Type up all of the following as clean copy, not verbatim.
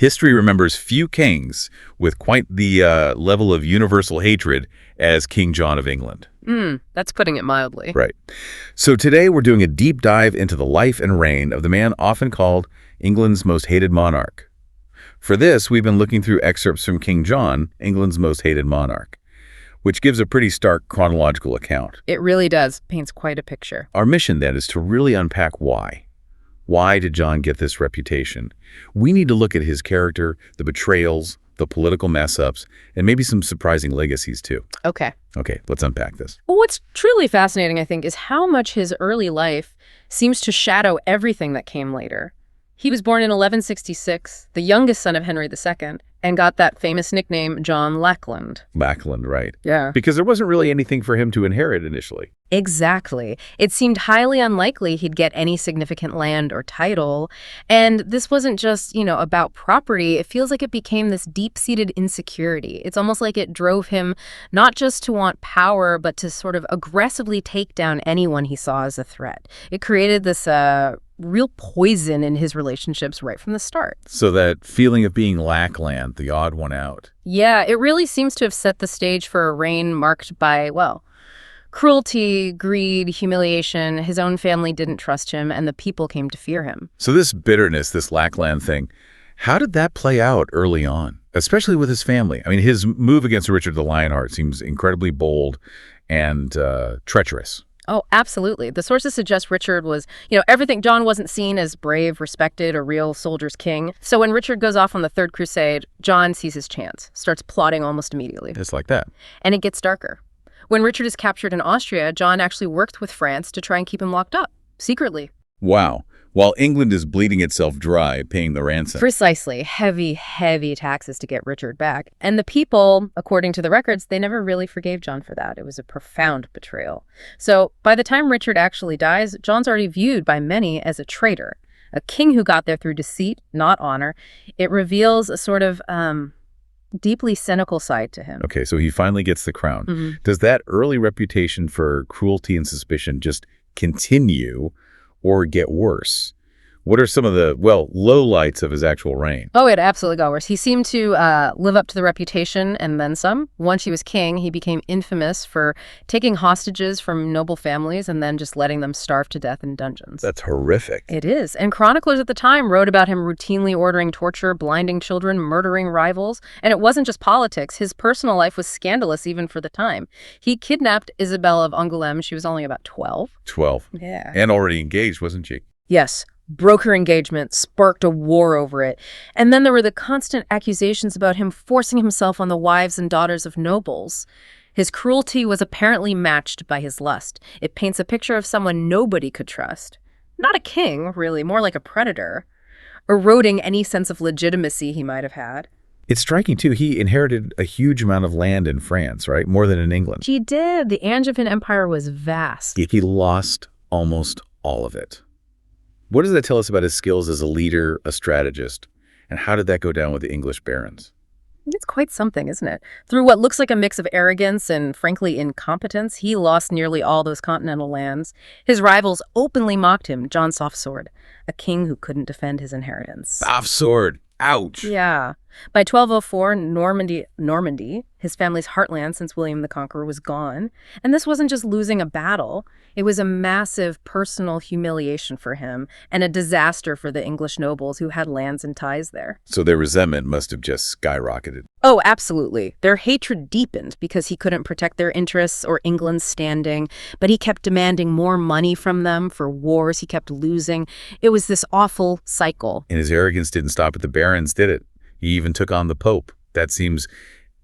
History remembers few kings with quite the level of universal hatred as King John of England. That's putting it mildly. Right. So today we're doing a deep dive into the life and reign of the man often called England's most hated monarch. For this, we've been looking through excerpts from King John, England's most hated monarch, which gives a pretty stark chronological account. It really does. Paints quite a picture. Our mission, then, is to really unpack why. Why did John get this reputation? We need to look at his character, the betrayals, the political mess-ups, and maybe some surprising legacies, too. Okay, let's unpack this. Well, what's truly fascinating, I think, is how much his early life seems to shadow everything that came later. He was born in 1166, the youngest son of Henry II, and got that famous nickname John Lackland. Lackland, right. Yeah. Because there wasn't really anything for him to inherit initially. Exactly. It seemed highly unlikely he'd get any significant land or title. And this wasn't just, about property. It feels like it became this deep-seated insecurity. It's almost like it drove him not just to want power, but to sort of aggressively take down anyone he saw as a threat. It created this real poison in his relationships right from the start. So that feeling of being Lackland, the odd one out. Yeah, it really seems to have set the stage for a reign marked by, cruelty, greed, humiliation. His own family didn't trust him, and the people came to fear him. So this bitterness, this Lackland thing, how did that play out early on, especially with his family? I mean, his move against Richard the Lionheart seems incredibly bold and treacherous. Oh, absolutely. The sources suggest Richard was, everything. John wasn't seen as brave, respected, or real soldier's king. So when Richard goes off on the Third Crusade, John sees his chance, starts plotting almost immediately. It's like that. And it gets darker. When Richard is captured in Austria, John actually worked with France to try and keep him locked up, secretly. Wow. While England is bleeding itself dry, paying the ransom. Precisely. Heavy, heavy taxes to get Richard back. And the people, according to the records, they never really forgave John for that. It was a profound betrayal. So by the time Richard actually dies, John's already viewed by many as a traitor, a king who got there through deceit, not honor. It reveals a sort of deeply cynical side to him. Okay, so he finally gets the crown. Does that early reputation for cruelty and suspicion just continue or get worse? What are some of the, lowlights of his actual reign? Oh, it absolutely got worse. He seemed to live up to the reputation and then some. Once he was king, he became infamous for taking hostages from noble families and then just letting them starve to death in dungeons. That's horrific. It is. And chroniclers at the time wrote about him routinely ordering torture, blinding children, murdering rivals. And it wasn't just politics. His personal life was scandalous even for the time. He kidnapped Isabella of Angoulême. She was only about 12. 12. Yeah. And already engaged, wasn't she? Yes. Broke her engagement, sparked a war over it. And then there were the constant accusations about him forcing himself on the wives and daughters of nobles. His cruelty was apparently matched by his lust. It paints a picture of someone nobody could trust. Not a king, really, more like a predator, eroding any sense of legitimacy he might have had. It's striking, too. He inherited a huge amount of land in France, right? More than in England. He did. The Angevin Empire was vast. He lost almost all of it. What does that tell us about his skills as a leader, a strategist? And how did that go down with the English barons? It's quite something, isn't it? Through what looks like a mix of arrogance and, frankly, incompetence, he lost nearly all those continental lands. His rivals openly mocked him, John Softsword, a king who couldn't defend his inheritance. Softsword. Ouch. Yeah. By 1204, Normandy, his family's heartland since William the Conqueror, was gone. And this wasn't just losing a battle. It was a massive personal humiliation for him and a disaster for the English nobles who had lands and ties there. So their resentment must have just skyrocketed. Oh, absolutely. Their hatred deepened because he couldn't protect their interests or England's standing, but he kept demanding more money from them for wars he kept losing. It was this awful cycle. And his arrogance didn't stop at the barons, did it? He even took on the Pope. That seems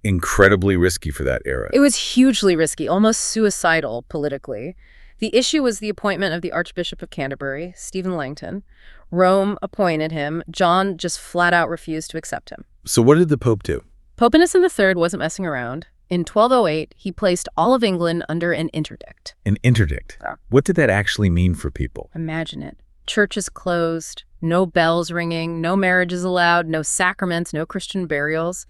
incredibly risky for that era. It was hugely risky, almost suicidal politically. The issue was the appointment of the Archbishop of Canterbury, Stephen Langton. Rome appointed him. John just flat out refused to accept him. So what did the Pope do? Pope Innocent III wasn't messing around. In 1208, he placed all of England under an interdict. An interdict? Yeah. What did that actually mean for people? Imagine it. Churches closed, no bells ringing, no marriages allowed, no sacraments, no Christian burials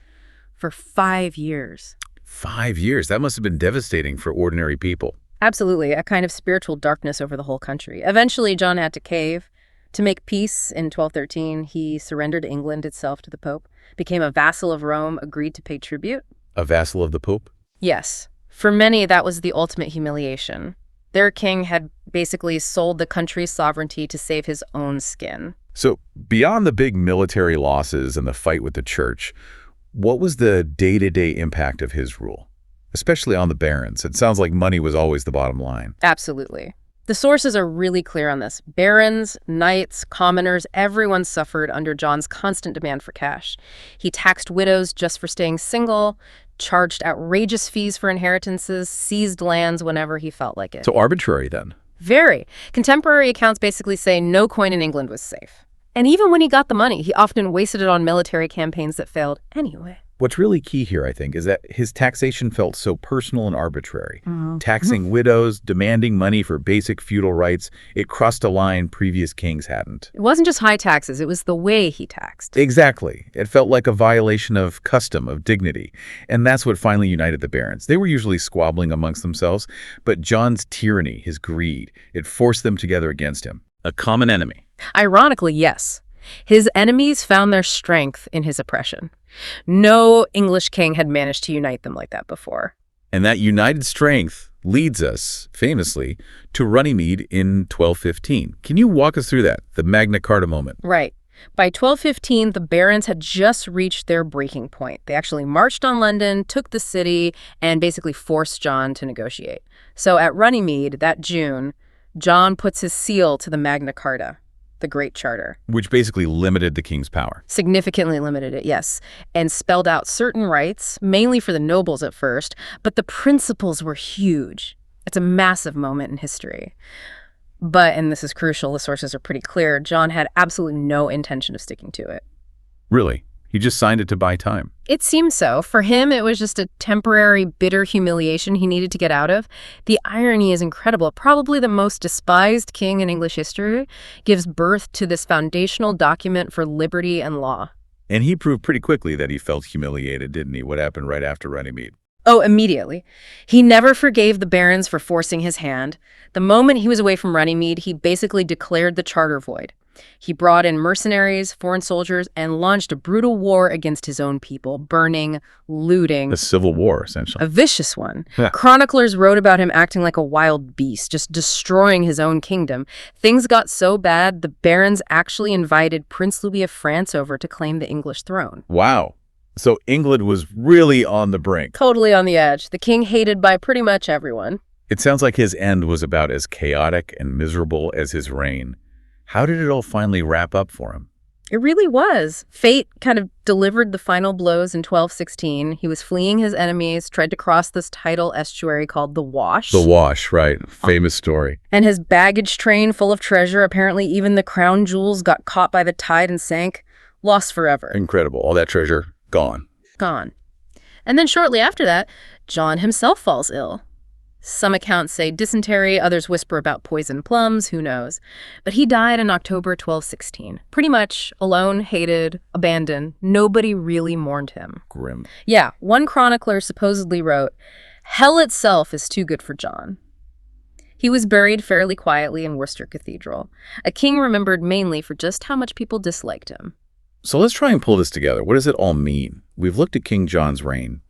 for 5 years. 5 years? That must have been devastating for ordinary people. Absolutely, a kind of spiritual darkness over the whole country. Eventually, John had to cave. To make peace in 1213, he surrendered England itself to the Pope, became a vassal of Rome, agreed to pay tribute. A vassal of the Pope? Yes. For many, that was the ultimate humiliation. Their king had basically sold the country's sovereignty to save his own skin. So beyond the big military losses and the fight with the church, what was the day-to-day impact of his rule? Especially on the barons. It sounds like money was always the bottom line. Absolutely. The sources are really clear on this. Barons, knights, commoners, everyone suffered under John's constant demand for cash. He taxed widows just for staying single, charged outrageous fees for inheritances, seized lands whenever he felt like it. So arbitrary then. Very. Contemporary accounts basically say no coin in England was safe. And even when he got the money, he often wasted it on military campaigns that failed anyway. What's really key here, I think, is that his taxation felt so personal and arbitrary. Taxing widows, demanding money for basic feudal rights, it crossed a line previous kings hadn't. It wasn't just high taxes, it was the way he taxed. Exactly. It felt like a violation of custom, of dignity. And that's what finally united the barons. They were usually squabbling amongst themselves, but John's tyranny, his greed, it forced them together against him. A common enemy. Ironically, yes. His enemies found their strength in his oppression. No English king had managed to unite them like that before. And that united strength leads us, famously, to Runnymede in 1215. Can you walk us through that, the Magna Carta moment? Right. By 1215, the barons had just reached their breaking point. They actually marched on London, took the city, and basically forced John to negotiate. So at Runnymede, that June, John puts his seal to the Magna Carta, the Great Charter. Which basically limited the king's power. Significantly limited it, yes, and spelled out certain rights, mainly for the nobles at first, but the principles were huge. It's a massive moment in history. But, and this is crucial, the sources are pretty clear, John had absolutely no intention of sticking to it. Really? He just signed it to buy time. It seems so. For him, it was just a temporary, bitter humiliation he needed to get out of. The irony is incredible. Probably the most despised king in English history gives birth to this foundational document for liberty and law. And he proved pretty quickly that he felt humiliated, didn't he? What happened right after Runnymede? Oh, immediately. He never forgave the barons for forcing his hand. The moment he was away from Runnymede, he basically declared the charter void. He brought in mercenaries, foreign soldiers, and launched a brutal war against his own people, burning, looting. A civil war, essentially. A vicious one. Yeah. Chroniclers wrote about him acting like a wild beast, just destroying his own kingdom. Things got so bad, the barons actually invited Prince Louis of France over to claim the English throne. Wow. So England was really on the brink. Totally on the edge. The king hated by pretty much everyone. It sounds like his end was about as chaotic and miserable as his reign. How did it all finally wrap up for him? It really was. Fate kind of delivered the final blows in 1216. He was fleeing his enemies, tried to cross this tidal estuary called the Wash. The Wash, right. Famous story. And his baggage train full of treasure, apparently even the crown jewels, got caught by the tide and sank. Lost forever. Incredible. All that treasure, gone. Gone. And then shortly after that, John himself falls ill. Some accounts say dysentery, others whisper about poisoned plums, who knows. But he died in October 1216. Pretty much alone, hated, abandoned. Nobody really mourned him. Grim. Yeah, one chronicler supposedly wrote, "Hell itself is too good for John." He was buried fairly quietly in Worcester Cathedral, a king remembered mainly for just how much people disliked him. So let's try and pull this together. What does it all mean? We've looked at King John's reign.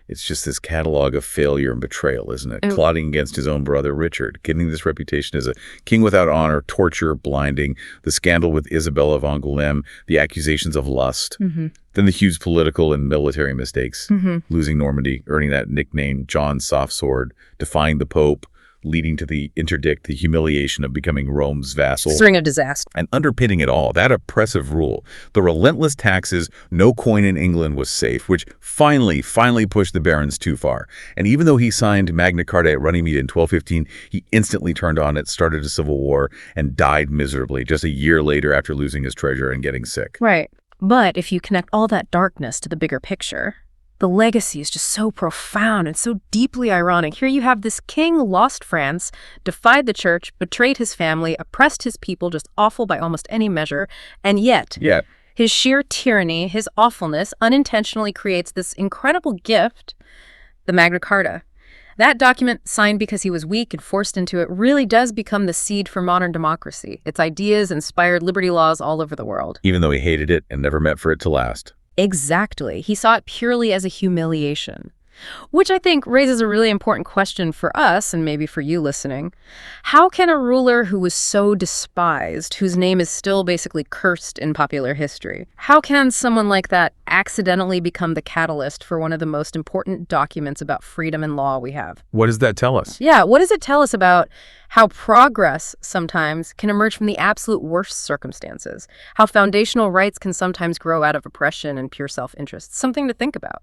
It's just this catalog of failure and betrayal, isn't it? Plotting against his own brother, Richard, getting this reputation as a king without honor, torture, blinding, the scandal with Isabella of Angoulême, the accusations of lust, then the huge political and military mistakes, losing Normandy, earning that nickname, John's Soft Sword, defying the Pope, leading to the interdict, the humiliation of becoming Rome's vassal. String of disaster. And underpinning it all, that oppressive rule, the relentless taxes, no coin in England was safe, which finally pushed the barons too far. And even though he signed Magna Carta at Runnymede in 1215, he instantly turned on it, started a civil war, and died miserably just a year later after losing his treasure and getting sick. Right. But if you connect all that darkness to the bigger picture, the legacy is just so profound and so deeply ironic. Here you have this king who lost France, defied the church, betrayed his family, oppressed his people, just awful by almost any measure. And yet, his sheer tyranny, his awfulness, unintentionally creates this incredible gift, the Magna Carta. That document, signed because he was weak and forced into it, really does become the seed for modern democracy. Its ideas inspired liberty laws all over the world. Even though he hated it and never meant for it to last. Exactly. He saw it purely as a humiliation. Which I think raises a really important question for us, and maybe for you listening. How can a ruler who was so despised, whose name is still basically cursed in popular history, how can someone like that accidentally become the catalyst for one of the most important documents about freedom and law we have? What does that tell us? Yeah, what does it tell us about how progress sometimes can emerge from the absolute worst circumstances? How foundational rights can sometimes grow out of oppression and pure self-interest? Something to think about.